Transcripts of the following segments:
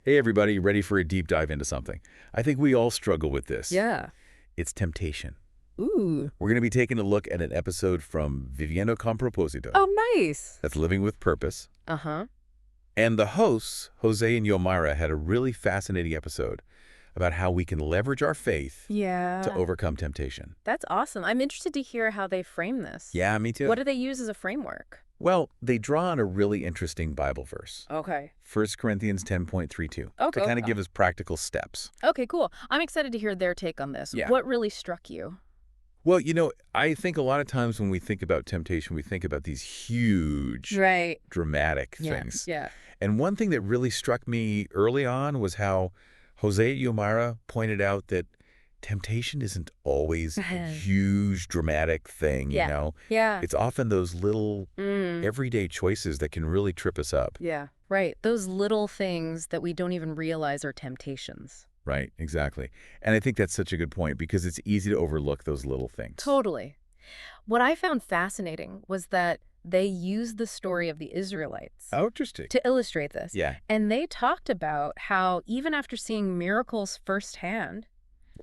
Hey everybody, ready for a deep dive into something? I think we all struggle with this. Yeah. It's temptation. Ooh. We're going to be taking a look at an episode from Viviendo con Propósito. Oh, nice. That's Living with Purpose. Uh-huh. And the hosts, Jose and Yomara, had a really fascinating episode about how we can leverage our faith Yeah. to overcome temptation. That's awesome. I'm interested to hear how they frame this. Yeah, me too. What do they use as a framework? Well, they draw on a really interesting Bible verse. Okay. 1 Corinthians 10.32. Okay. To kind of give us practical steps. Okay, cool. I'm excited to hear their take on this. Yeah. What really struck you? Well, I think a lot of times when we think about temptation, we think about these huge, Right. dramatic things. Yeah. And one thing that really struck me early on was how Jose Yomara pointed out that temptation isn't always a huge, dramatic thing, Yeah. you know? Yeah. It's often those little everyday choices that can really trip us up. Yeah. Right. Those little things that we don't even realize are temptations. Right, exactly. And I think that's such a good point because it's easy to overlook those little things. Totally. What I found fascinating was that they used the story of the Israelites Oh, interesting. to illustrate this. Yeah. And they talked about how even after seeing miracles firsthand,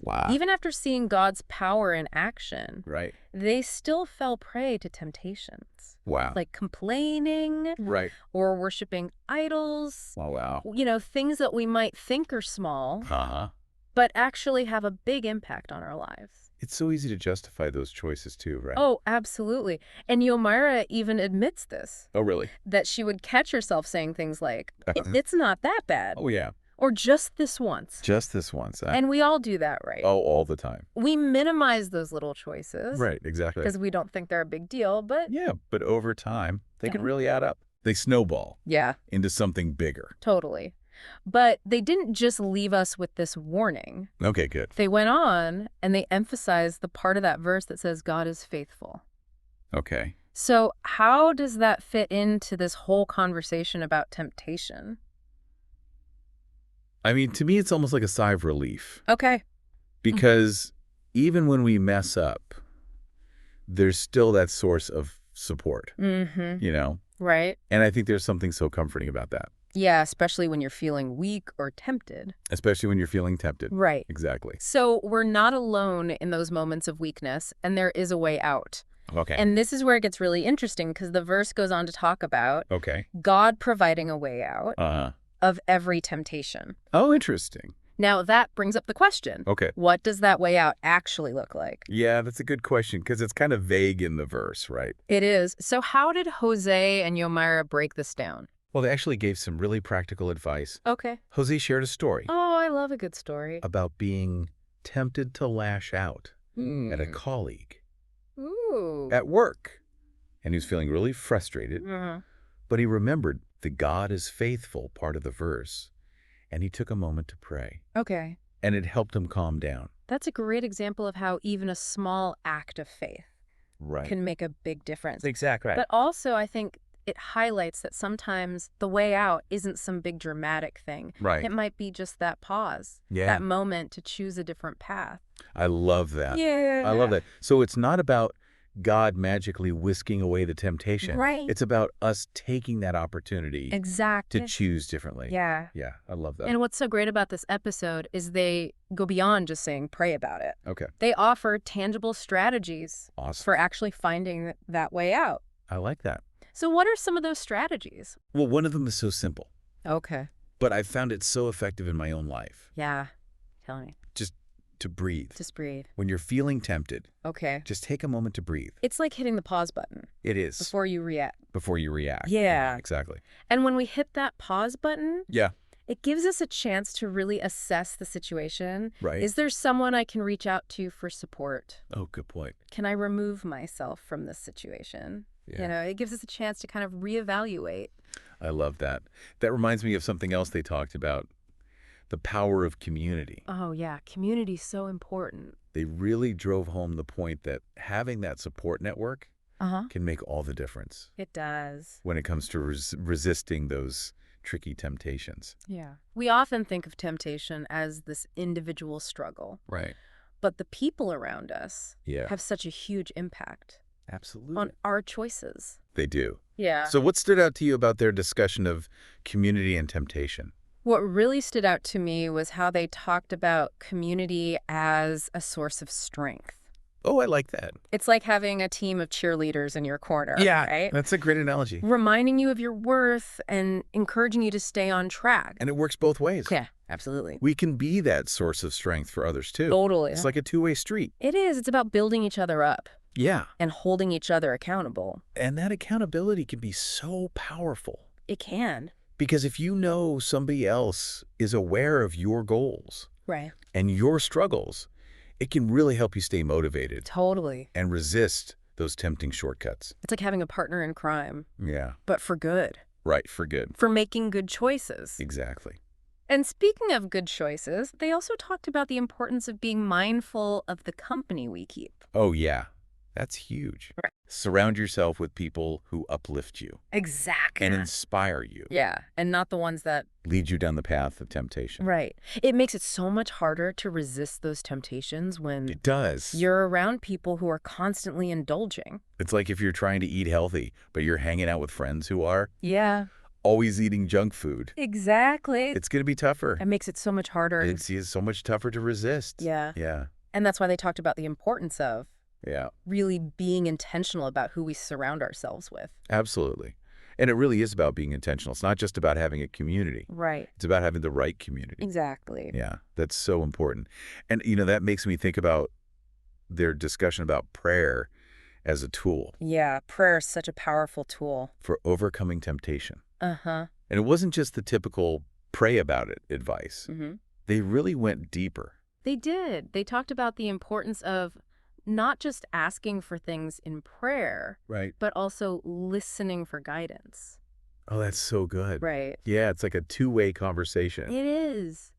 Wow. even after seeing God's power in action, Right. they still fell prey to temptations. Wow. Like complaining Right. or worshiping idols. Wow. Things that we might think are small, Uh-huh. but actually have a big impact on our lives. It's so easy to justify those choices too, right? Oh, absolutely. And Yomara even admits this, Oh, really? that she would catch herself saying things like, it's not that bad, Oh, yeah. or just this once. Just this once. Huh? And we all do that, right? Oh, all the time. We minimize those little choices. Right, exactly. Because we don't think they're a big deal, but Yeah, but over time, they can really add up. They snowball yeah, into something bigger. totally. But they didn't just leave us with this warning. Okay, good. They went on and they emphasized the part of that verse that says God is faithful. Okay. So how does that fit into this whole conversation about temptation? I mean, to me, it's almost like a sigh of relief. Okay. Because even when we mess up, there's still that source of support, Mm-hmm. Right. And I think there's something so comforting about that, Yeah, especially when you're feeling weak or tempted. especially when you're feeling tempted. Right. Exactly. So we're not alone in those moments of weakness, and there is a way out. Okay. And this is where it gets really interesting because the verse goes on to talk about Okay. God providing a way out Uh-huh. of every temptation. Oh, interesting. Now that brings up the question. Okay. What does that way out actually look like? Yeah, that's a good question because it's kind of vague in the verse, right? It is. So how did Jose and Yomara break this down? Well, they actually gave some really practical advice. Okay. Jose shared a story Oh, I love a good story. about being tempted to lash out at a Mm. colleague Ooh. at work. And he was feeling really frustrated, Mhm. but he remembered the God is faithful part of the verse, and he took a moment to pray, Okay. and it helped him calm down. That's a great example of how even a small act of faith Right. can make a big difference. Exactly. But also, I think it highlights that sometimes the way out isn't some big dramatic thing. Right. It might be just that pause, Yeah. that moment to choose a different path. I love that. Yeah. I love that. So it's not about God magically whisking away the temptation. Right. It's about us taking that opportunity Exactly. to choose differently. Yeah. Yeah, I love that. And what's so great about this episode is they go beyond just saying pray about it. Okay. They offer tangible strategies Awesome. for actually finding that way out. I like that. So what are some of those strategies? Well, one of them is so simple, Okay. but I found it so effective in my own life. Yeah. Tell me. Just to breathe. Just breathe. When you're feeling tempted, Okay. just take a moment to breathe. It's like hitting the pause button It is. before you react. Before you react. Yeah. Exactly. And when we hit that pause button, Yeah. it gives us a chance to really assess the situation. Right. Is there someone I can reach out to for support? Oh, good point. Can I remove myself from this situation? Yeah. It gives us a chance to kind of reevaluate. I love that. That reminds me of something else they talked about, the power of community. Oh, yeah. Community's so important. They really drove home the point that having that support network Uh-huh. can make all the difference It does. when it comes to resisting those tricky temptations. Yeah. We often think of temptation as this individual struggle, Right. but the people around us Yeah. have such a huge impact Absolutely. on our choices. They do. Yeah. So what stood out to you about their discussion of community and temptation? What really stood out to me was how they talked about community as a source of strength. Oh, I like that. It's like having a team of cheerleaders in your corner, Yeah, right? that's a great analogy. Reminding you of your worth and encouraging you to stay on track. And it works both ways. Yeah, absolutely. We can be that source of strength for others, too. Totally. It's like a two-way street. It is. It's about building each other up Yeah. and holding each other accountable. And that accountability can be so powerful. It can. Because if you know somebody else is aware of your goals Right. and your struggles, it can really help you stay motivated Totally. and resist those tempting shortcuts. It's like having a partner in crime, Yeah. but for good, Right, for good. for making good choices. Exactly. And speaking of good choices, they also talked about the importance of being mindful of the company we keep. Oh, yeah. That's huge. Right. Surround yourself with people who uplift you Exactly. and inspire you. Yeah, and not the ones that... Lead you down the path of temptation. Right. It makes it so much harder to resist those temptations when It does. you're around people who are constantly indulging. It's like if you're trying to eat healthy, but you're hanging out with friends who are Yeah. always eating junk food. Exactly. It's going to be tougher. It makes it so much harder. It's so much tougher to resist. Yeah. Yeah. And that's why they talked about the importance of Yeah. really being intentional about who we surround ourselves with. Absolutely. And it really is about being intentional. It's not just about having a community. Right. It's about having the right community. Exactly. Yeah, that's so important. And, that makes me think about their discussion about prayer as a tool Yeah, prayer is such a powerful tool. for overcoming temptation. Uh-huh. And it wasn't just the typical pray about it advice. Mm-hmm. They really went deeper. They did. They talked about the importance of not just asking for things in prayer, Right. but also listening for guidance. Oh, that's so good. Right. Yeah, it's like a two-way conversation. It is.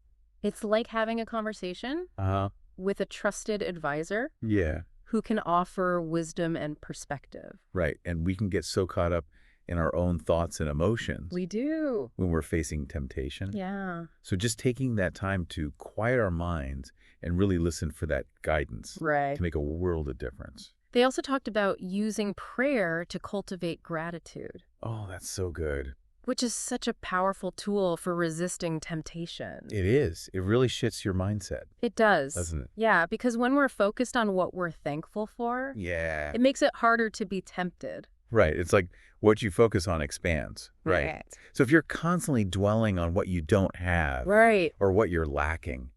It's like having a conversation Uh-huh. with a trusted advisor Yeah, who can offer wisdom and perspective. right. And we can get so caught up in our own thoughts and emotions We do. when we're facing temptation. Yeah. So just taking that time to quiet our minds and really listen for that guidance Right. can make a world of difference. They also talked about using prayer to cultivate gratitude, Oh, that's so good. which is such a powerful tool for resisting temptation. It is. It really shifts your mindset, It does. doesn't it? Yeah, because when we're focused on what we're thankful for, Yeah. it makes it harder to be tempted. Right. It's like what you focus on expands. Right. So if you're constantly dwelling on what you don't have Right. or what you're lacking,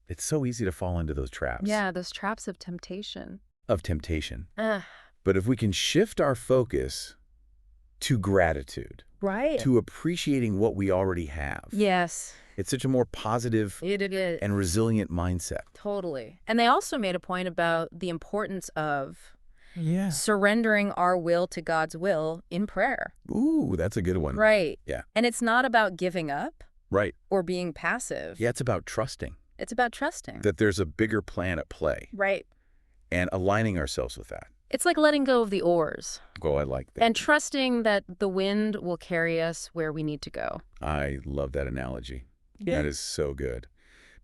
it's so easy to fall into those traps Yeah, those traps of temptation. of temptation. Ugh. But if we can shift our focus to gratitude, Right. to appreciating what we already have, Yes, it's such a more positive it is. and resilient mindset. Totally. And they also made a point about the importance of Yeah. surrendering our will to God's will in prayer. Ooh, that's a good one. Right. Yeah. And it's not about giving up Right. or being passive. Yeah, it's about trusting It's about trusting. that there's a bigger plan at play Right. and aligning ourselves with that. It's like letting go of the oars Oh, I like that. and trusting that the wind will carry us where we need to go. I love that analogy. Yeah. That is so good.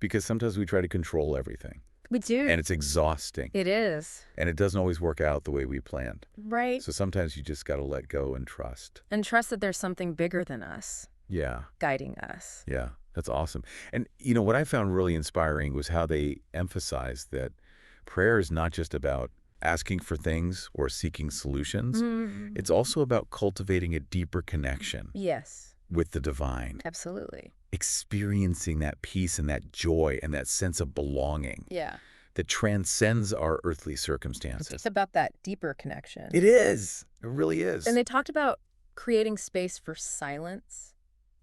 Because sometimes we try to control everything, We do. and it's exhausting, It is. and it doesn't always work out the way we planned. Right. So sometimes you just got to let go and trust. And trust that there's something bigger than us Yeah. guiding us. Yeah. That's awesome. And, what I found really inspiring was how they emphasized that prayer is not just about asking for things or seeking solutions. Mm. It's also about cultivating a deeper connection Yes, with the divine, absolutely. experiencing that peace and that joy and that sense of belonging Yeah. that transcends our earthly circumstances. It's about that deeper connection. It is. It really is. And they talked about creating space for silence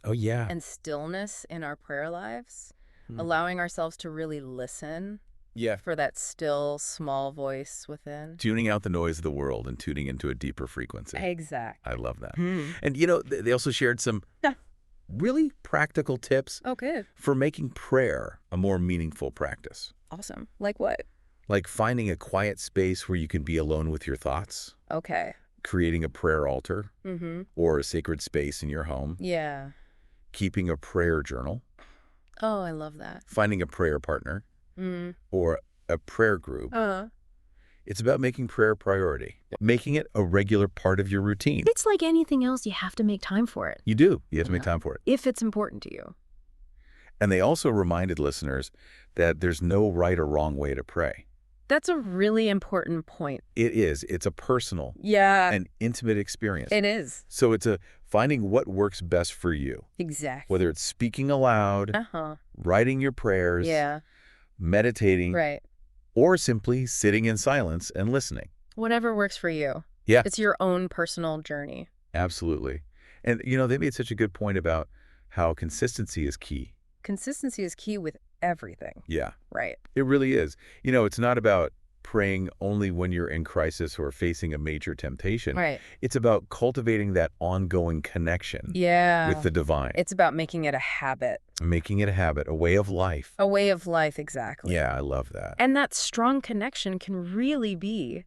Oh, yeah. and stillness in our prayer lives, Hmm. allowing ourselves to really listen Yeah. for that still, small voice within. Tuning out the noise of the world and tuning into a deeper frequency. Exactly. I love that. Hmm. And, they also shared some Yeah. really practical tips Oh, good. for making prayer a more meaningful practice. Awesome. Like what? Like finding a quiet space where you can be alone with your thoughts, Okay. creating a prayer altar Mm-hmm. or a sacred space in your home, Yeah. keeping a prayer journal, Oh, I love that. finding a prayer partner Mm. or a prayer group. Uh-huh. It's about making prayer a priority, making it a regular part of your routine. It's like anything else, you have to make time for it. You do. You have to make time for it. If it's important to you. And they also reminded listeners that there's no right or wrong way to pray. That's a really important point. It is. It's a personal Yeah, and intimate experience. it is. So it's finding what works best for you, Exactly. whether it's speaking aloud, writing your prayers, Yeah, meditating, right. or simply sitting in silence and listening. Whatever works for you. Yeah, It's your own personal journey. absolutely. And, they made such a good point about how consistency is key. Consistency is key with everything. Yeah, Right. it really is. It's not about praying only when you're in crisis or facing a major temptation. Right. It's about cultivating that ongoing connection Yeah. with the divine, It's about making it a habit. making it a habit, a way of life. A way of life, exactly. Yeah, I love that. And that strong connection can really be...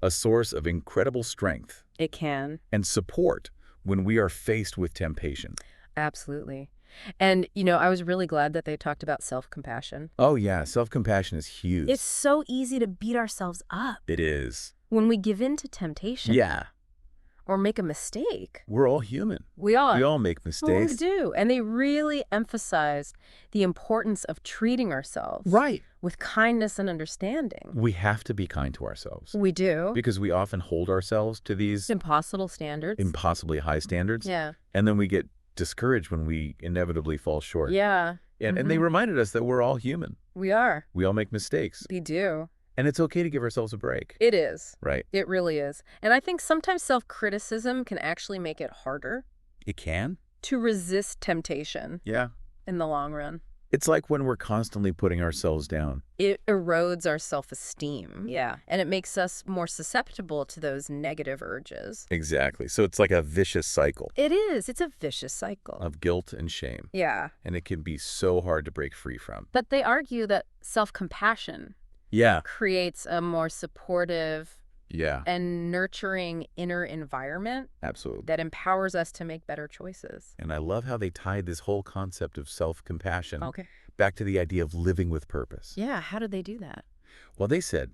A source of incredible strength It can. and support when we are faced with temptation. Absolutely. And, I was really glad that they talked about self-compassion. Oh, yeah, self-compassion is huge. It's so easy to beat ourselves up It is. when we give in to temptation. Yeah, Or make a mistake. we're all human. We all make Well, mistakes. we do. And they really emphasized the importance of treating ourselves Right. with kindness and understanding. We have to be kind to ourselves We do. because we often hold ourselves to these Impossible standards. impossibly high standards. Yeah. And then we get discouraged when we inevitably fall short. Yeah. And they reminded us that we're all human. We are. We all make mistakes. We do. And it's okay to give ourselves a break. It is. Right. It really is. And I think sometimes self-criticism can actually make it harder It can? to resist temptation Yeah. in the long run. It's like when we're constantly putting ourselves down. It erodes our self-esteem. Yeah. And it makes us more susceptible to those negative urges. Exactly. So it's like a vicious cycle It is. It's a vicious cycle. of guilt and shame. Yeah. And it can be so hard to break free from. But they argue that self-compassion Yeah. creates a more supportive Yeah. and nurturing inner environment Absolutely. that empowers us to make better choices. And I love how they tied this whole concept of self-compassion Okay. back to the idea of living with purpose. Yeah. How did they do that? Well, they said,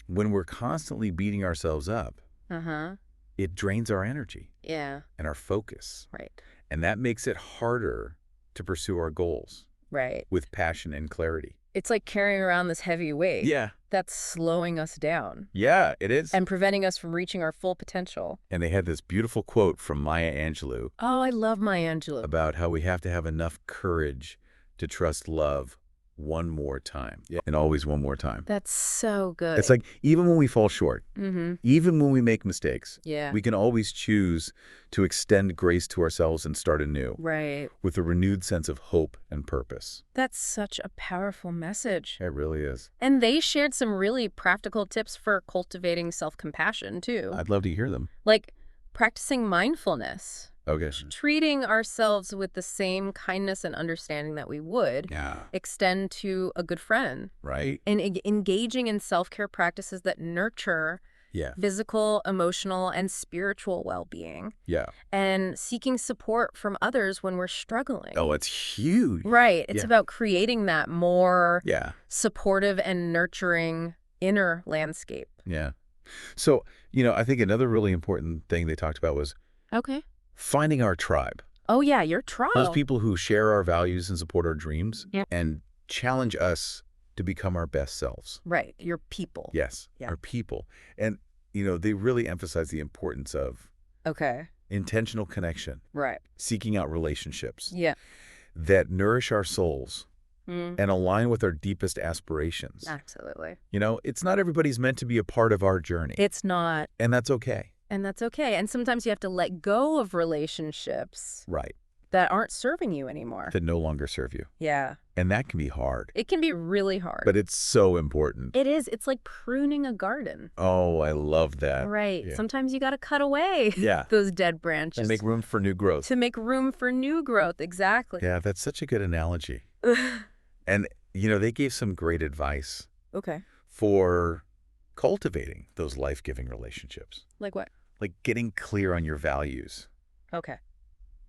when we're constantly beating ourselves up, Uh-huh. it drains our energy Yeah. and our focus. Right. And that makes it harder to pursue our goals Right. with passion and clarity. It's like carrying around this heavy weight Yeah. that's slowing us down Yeah, it is. and preventing us from reaching our full potential. And they had this beautiful quote from Maya Angelou Oh, I love Maya Angelou. about how we have to have enough courage to trust love one more time. Yeah. And always one more time. That's so good. It's like even when we fall short, Mm-hmm. even when we make mistakes, Yeah. we can always choose to extend grace to ourselves and start anew Right. with a renewed sense of hope and purpose. That's such a powerful message. It really is. And they shared some really practical tips for cultivating self-compassion, too. I'd love to hear them. Like practicing mindfulness, Okay. treating ourselves with the same kindness and understanding that we would Yeah. extend to a good friend, Right? and engaging in self-care practices that nurture Yeah. physical, emotional, and spiritual well-being, Yeah. and seeking support from others when we're struggling. Oh, it's huge. Right. It's Yeah. about creating that more Yeah. supportive and nurturing inner landscape. Yeah. So, I think another really important thing they talked about was Okay. finding our tribe. Oh, yeah, your trial. Those people who share our values and support our dreams Yeah. and challenge us to become our best selves. Right. Your people. Yes, Yeah. our people. And, they really emphasize the importance of Okay. intentional connection, Right. seeking out relationships Yeah. that nourish our souls Mm. and align with our deepest aspirations. Absolutely. It's not everybody's meant to be a part of our journey, It's not. and that's okay. And that's okay. And sometimes you have to let go of relationships Right. that aren't serving you anymore. That no longer serve you. Yeah. And that can be hard, It can be really hard. but it's so important. It is. It's like pruning a garden. Oh, I love that. Right. Yeah. Sometimes you got to cut away Yeah. those dead branches And make room for new growth. to make room for new growth. Exactly. Yeah, that's such a good analogy. And, they gave some great advice Okay. for cultivating those life-giving relationships. Like what? Like getting clear on your values Okay.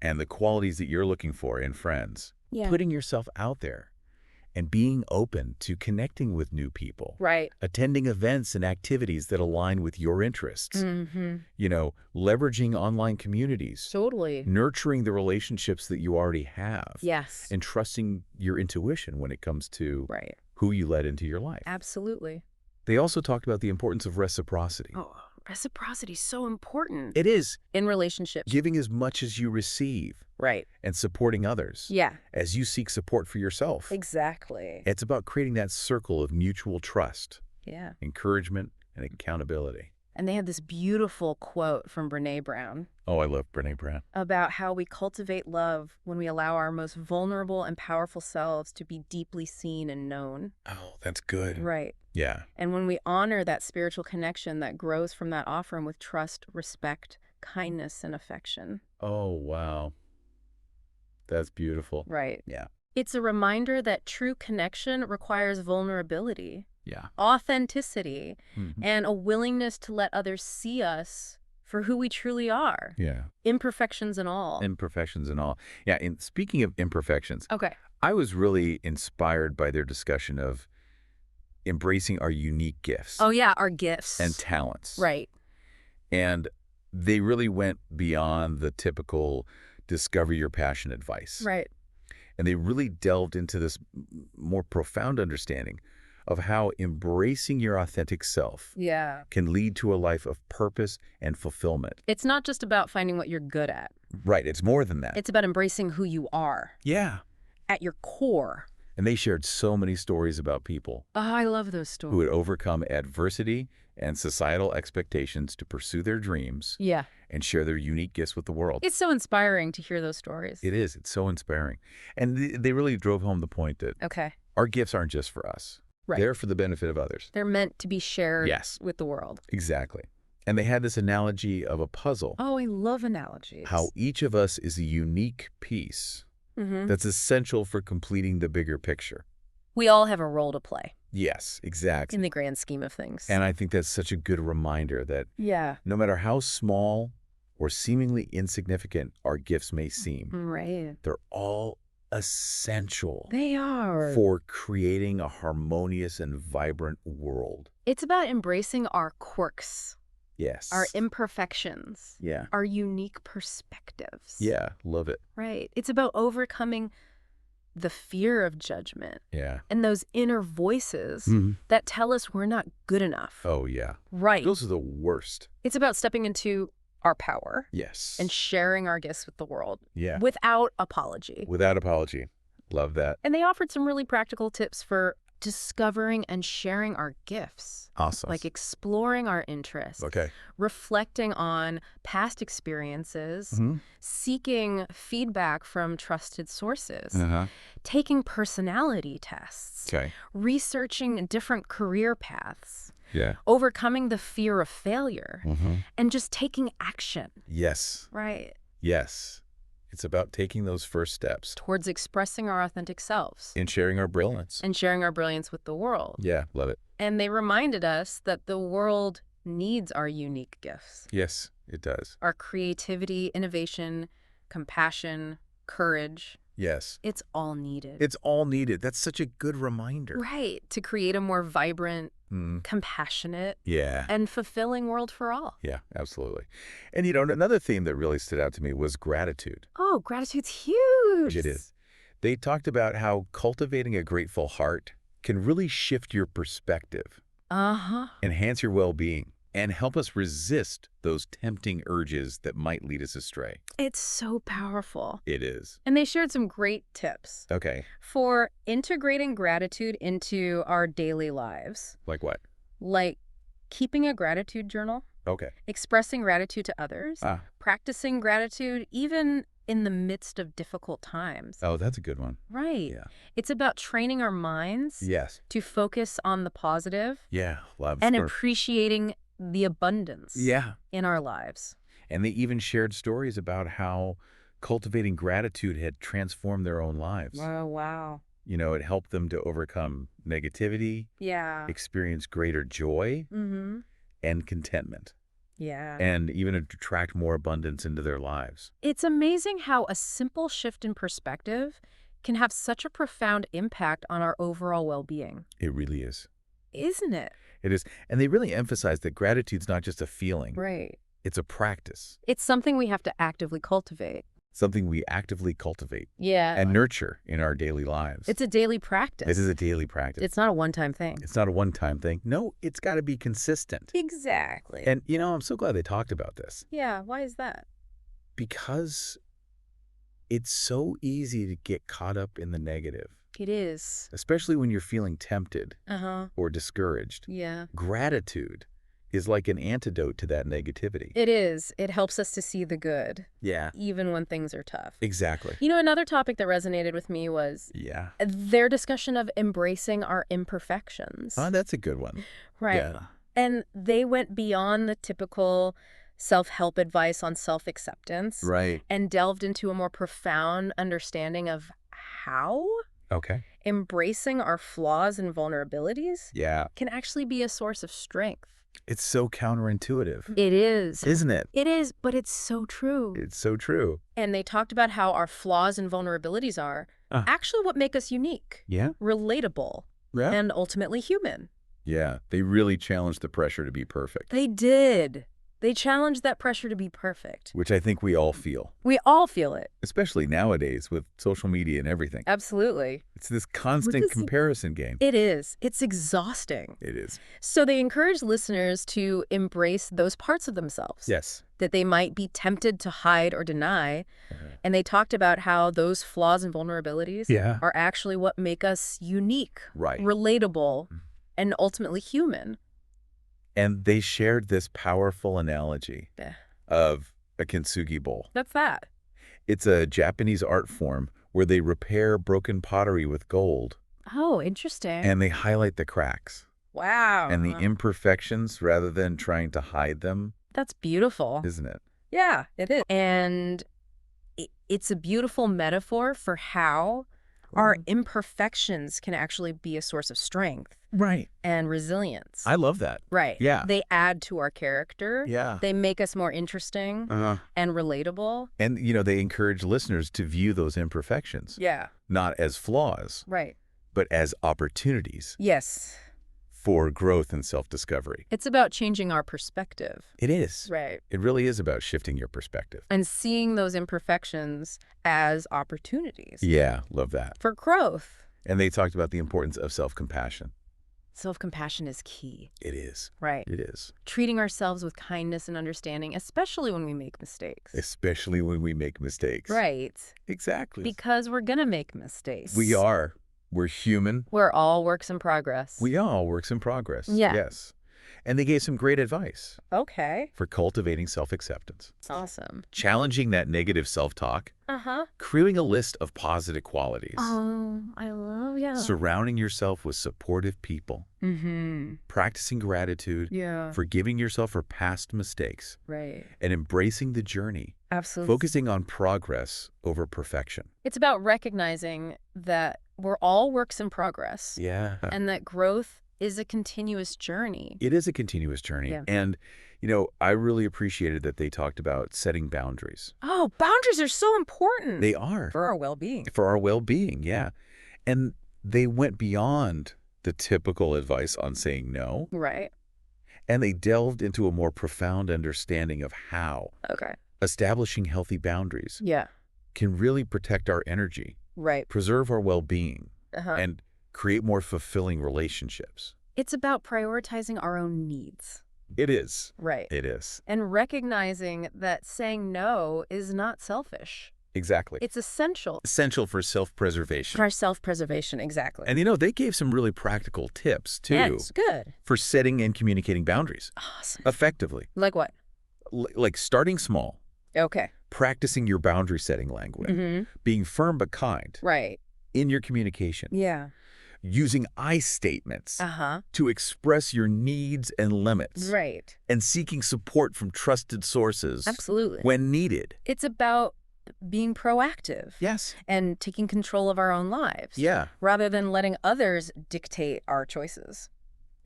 and the qualities that you're looking for in friends. Yeah. Putting yourself out there and being open to connecting with new people. Right. Attending events and activities that align with your interests. Mm-hmm. Leveraging online communities. Totally. Nurturing the relationships that you already have. Yes. And trusting your intuition when it comes to Right. who you let into your life. Absolutely. They also talked about the importance of reciprocity. Oh, reciprocity is so important. It is. In relationships. Giving as much as you receive. Right. And supporting others. Yeah. As you seek support for yourself. Exactly. It's about creating that circle of mutual trust. Yeah. Encouragement and accountability. And they had this beautiful quote from Brené Brown. Oh, I love Brené Brown. About how we cultivate love when we allow our most vulnerable and powerful selves to be deeply seen and known. Oh, that's good. Right. Yeah. And when we honor that spiritual connection that grows from that offering with trust, respect, kindness, and affection. Oh, wow. That's beautiful. Right. Yeah. It's a reminder that true connection requires vulnerability. Yeah. Authenticity, Mm-hmm. and a willingness to let others see us for who we truly are. Yeah. Imperfections and all. Imperfections and all. Yeah, and speaking of imperfections, Okay. I was really inspired by their discussion of embracing our unique gifts Oh, yeah, our gifts. and talents. Right. And they really went beyond the typical discover your passion advice. Right. And they really delved into this more profound understanding of how embracing your authentic self Yeah. can lead to a life of purpose and fulfillment. It's not just about finding what you're good at. Right, it's more than that. It's about embracing who you are Yeah. at your core. And they shared so many stories about people Oh, I love those who stories. had overcome adversity and societal expectations to pursue their dreams Yeah. and share their unique gifts with the world. It's so inspiring to hear those stories. It is. It's so inspiring. And they really drove home the point that Okay. our gifts aren't just for us. Right. They're for the benefit of others. They're meant to be shared Yes. with the world. Exactly. And they had this analogy of a puzzle. Oh, I love analogies. How each of us is a unique piece Mm-hmm. that's essential for completing the bigger picture. We all have a role to play Yes, exactly. in the grand scheme of things. And I think that's such a good reminder that yeah. no matter how small or seemingly insignificant our gifts may seem, Right. they're all essential They are. for creating a harmonious and vibrant world. It's about embracing our quirks, Yes. our imperfections, Yeah. our unique perspectives. Yeah. Love it. Right. It's about overcoming the fear of judgment Yeah. and those inner voices Mhm. that tell us we're not good enough. Oh, yeah. Right. Those are the worst. It's about stepping into our power Yes. and sharing our gifts with the world yeah. without apology. Without apology. Love that. And they offered some really practical tips for discovering and sharing our gifts, Awesome. like exploring our interests, Okay. reflecting on past experiences, Mhm. seeking feedback from trusted sources, Uh-huh. taking personality tests, Okay. researching different career paths, Yeah. overcoming the fear of failure, Mm-hmm. and just taking action. Yes. Right. Yes. It's about taking those first steps Towards expressing our authentic selves and sharing our brilliance. and sharing our brilliance with the world. Yeah. Love it. And they reminded us that the world needs our unique gifts, Yes, it does. our creativity, innovation, compassion, courage. Yes. It's all needed. It's all needed. That's such a good reminder. Right. To create a more vibrant, Mm. compassionate, Yeah. and fulfilling world for all. Yeah, absolutely. And, another theme that really stood out to me was gratitude. Oh, gratitude's huge. It is. They talked about how cultivating a grateful heart can really shift your perspective, Uh-huh. enhance your well-being, and help us resist those tempting urges that might lead us astray. It's so powerful. It is. And they shared some great tips Okay. for integrating gratitude into our daily lives, Like what? like keeping a gratitude journal, Okay. expressing gratitude to others, Ah. practicing gratitude even in the midst of difficult times. Oh, that's a good one. Right. Yeah. It's about training our minds Yes. to focus on the positive Yeah. Love. and appreciating the abundance Yeah. in our lives. And they even shared stories about how cultivating gratitude had transformed their own lives. Oh, wow. It helped them to overcome negativity, Yeah. experience greater joy Mm-hmm. and contentment, Yeah. and even attract more abundance into their lives. It's amazing how a simple shift in perspective can have such a profound impact on our overall well-being. It really is. Isn't it? It is. And they really emphasize that gratitude's not just a feeling. Right. It's a practice. It's something we have to actively cultivate. Something we actively cultivate Yeah. and nurture in our daily lives. It's a daily practice. This is a daily practice. It's not a one-time thing. It's not a one-time thing. No, it's got to be consistent. Exactly. And, I'm so glad they talked about this. Yeah, why is that? Because it's so easy to get caught up in the negative, It is. especially when you're feeling tempted Uh-huh. or discouraged. Yeah. Gratitude is like an antidote to that negativity. It is. It helps us to see the good, Yeah, even when things are tough. exactly. Another topic that resonated with me was Yeah. their discussion of embracing our imperfections. Oh, that's a good one. Right. Yeah. And they went beyond the typical self-help advice on self-acceptance Right. and delved into a more profound understanding of how Okay. embracing our flaws and vulnerabilities Yeah. can actually be a source of strength. It's so counterintuitive, It is. isn't it? It is, but it's so true. It's so true. And they talked about how our flaws and vulnerabilities are actually what make us unique, Yeah. relatable, Yeah. and ultimately human. Yeah. They really challenged the pressure to be perfect, They did. They challenged that pressure to be perfect. which I think we all feel, We all feel it. especially nowadays with social media and everything. Absolutely. It's this constant comparison game. It is. It's exhausting. It is. So they encourage listeners to embrace those parts of themselves Yes. that they might be tempted to hide or deny. And they talked about how those flaws and vulnerabilities Yeah. are actually what make us unique, Right. relatable, and ultimately human. And they shared this powerful analogy Yeah. of a kintsugi bowl. That's that. It's a Japanese art form where they repair broken pottery with gold Oh, interesting. and they highlight the cracks Wow. and the imperfections rather than trying to hide them, That's beautiful. isn't it? Yeah, it is. And it's a beautiful metaphor for how our imperfections can actually be a source of strength Right. and resilience. I love that. Right. Yeah. They add to our character. Yeah. They make us more interesting and relatable. And, they encourage listeners to view those imperfections, Yeah. not as flaws, Right. but as opportunities Yes. for growth and self-discovery. It's about changing our perspective. It is. Right. It really is about shifting your perspective. And seeing those imperfections as opportunities Yeah, love that. for growth. And they talked about the importance of self-compassion. Self-compassion is key. It is. Right. It is. Treating ourselves with kindness and understanding, especially when we make mistakes. Especially when we make mistakes. Right. Exactly. Because we're going to make mistakes. We are. We're human. We're all works in progress. We are all works in progress. Yeah. Yes. And they gave some great advice Okay. for cultivating self-acceptance. Awesome. Challenging that negative self-talk. Uh-huh. Creating a list of positive qualities. Oh, I love, yeah. Surrounding yourself with supportive people. Mm-hmm. Practicing gratitude. Yeah. Forgiving yourself for past mistakes. Right. And embracing the journey. Absolutely. Focusing on progress over perfection. It's about recognizing that we're all works in progress. Yeah. And that growth is a continuous journey. It is a continuous journey. Yeah. And, I really appreciated that they talked about setting boundaries. Oh, boundaries are so important. They are. For our well-being. For our well-being, yeah. And they went beyond the typical advice on saying no. Right. And they delved into a more profound understanding of how Okay. establishing healthy boundaries Yeah. can really protect our energy, Right. preserve our well-being, Uh-huh. and create more fulfilling relationships. It's about prioritizing our own needs. It is. Right. It is. And recognizing that saying no is not selfish. Exactly. It's essential Essential for self-preservation. for our self-preservation. Exactly. And, they gave some really practical tips, too, Yes, good. for setting and communicating boundaries Awesome. effectively. Like what? Like starting small, Okay. practicing your boundary setting language, Mm-hmm. being firm but kind Right. in your communication, Yeah. using I statements Uh-huh. to express your needs and limits, Right. and seeking support from trusted sources Absolutely. when needed. It's about being proactive. Yes. And taking control of our own lives. Yeah. Rather than letting others dictate our choices.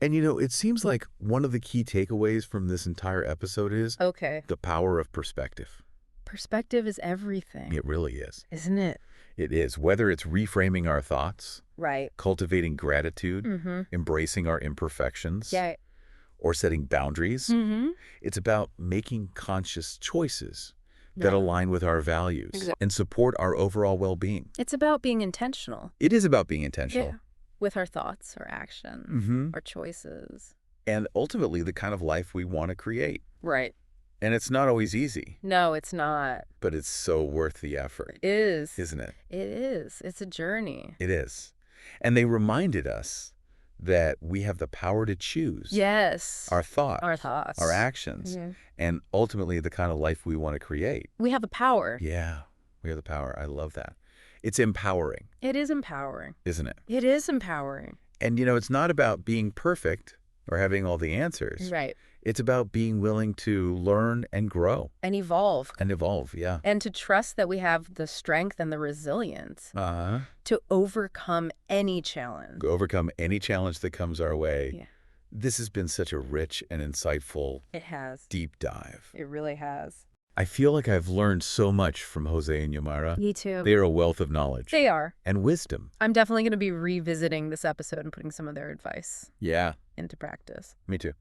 And, it seems like one of the key takeaways from this entire episode is Okay. the power of perspective. Perspective is everything. It really is. Isn't it? It is. Whether it's reframing our thoughts, Right. cultivating gratitude, Mm-hmm. embracing our imperfections, Yeah. or setting boundaries, Mm-hmm. it's about making conscious choices that Yeah. align with our values Exactly. and support our overall well-being. It's about being intentional. It is about being intentional. Yeah. With our thoughts, our actions, Mm-hmm. our choices. And ultimately the kind of life we want to create. Right. And it's not always easy, No, it's not. but it's so worth the effort, It is. isn't it? It is. It's a journey. It is. And they reminded us that we have the power to choose Yes. our thoughts, Our actions, Mhm. and ultimately the kind of life we want to create. We have the power. Yeah, we have the power. I love that. It's empowering, It is empowering. isn't it? It is empowering. And, it's not about being perfect or having all the answers. Right. It's about being willing to learn and grow And evolve. and evolve, yeah. And to trust that we have the strength and the resilience Uh-huh. to overcome any challenge. Overcome any challenge that comes our way. Yeah. This has been such a rich and insightful It has. deep dive. It really has. I feel like I've learned so much from Jose and Yomara. Me too. They are a wealth of knowledge They are. and wisdom. I'm definitely going to be revisiting this episode and putting some of their advice Yeah, into practice. me too.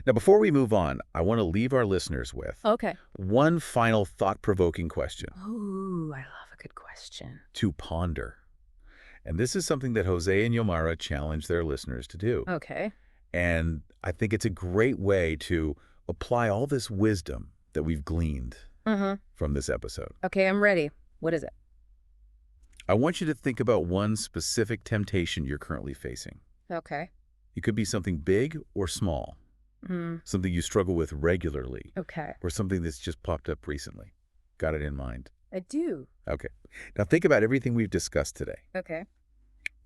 Now, before we move on, I want to leave our listeners with Okay. one final thought-provoking question Ooh, I love a good question. to ponder. And this is something that Jose and Yomara challenge their listeners to do. Okay. And I think it's a great way to apply all this wisdom that we've gleaned from this episode. Okay, I'm ready. What is it? I want you to think about one specific temptation you're currently facing. Okay. It could be something big or small, something you struggle with regularly, Okay. or something that's just popped up recently. Got it in mind? I do. Okay. Now think about everything we've discussed today. Okay.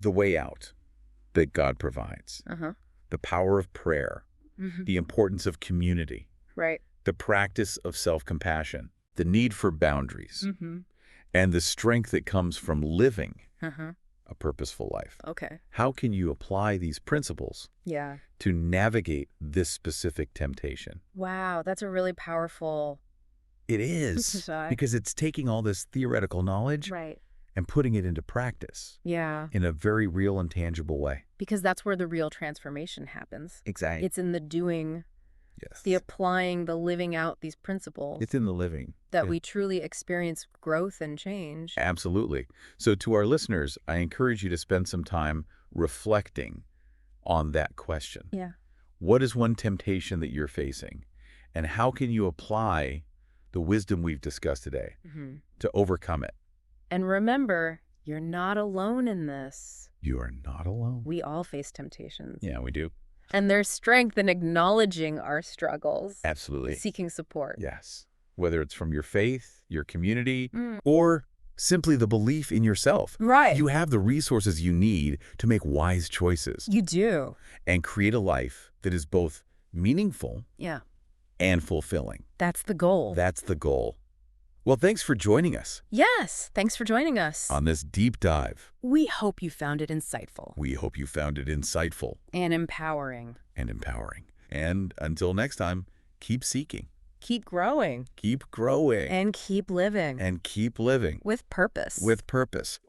The way out that God provides, the power of prayer, the importance of community, Right. the practice of self-compassion, the need for boundaries, and the strength that comes from living a purposeful life. Okay. How can you apply these principles Yeah. to navigate this specific temptation? Wow, that's a really powerful... It is, Sorry. because it's taking all this theoretical knowledge Right. and putting it into practice Yeah. in a very real and tangible way. Because that's where the real transformation happens. Exactly. It's in the doing, Yes. the applying, the living out these principles It's in the living. that Yeah. we truly experience growth and change. Absolutely. So to our listeners, I encourage you to spend some time reflecting on that question. Yeah. What is one temptation that you're facing? And how can you apply the wisdom we've discussed today to overcome it? And remember, you're not alone in this. You are not alone. We all face temptations. Yeah, we do. And there's strength in acknowledging our struggles, Absolutely. seeking support. Yes. Whether it's from your faith, your community, Mm. or simply the belief in yourself. Right. You have the resources you need to make wise choices You do. and create a life that is both meaningful Yeah. and fulfilling. That's the goal. That's the goal. Well, thanks for joining us Yes. Thanks for joining us. on this deep dive. We hope you found it insightful We hope you found it insightful and empowering. and empowering. And until next time, keep seeking, Keep growing keep growing, and keep living and keep living with purpose. with purpose.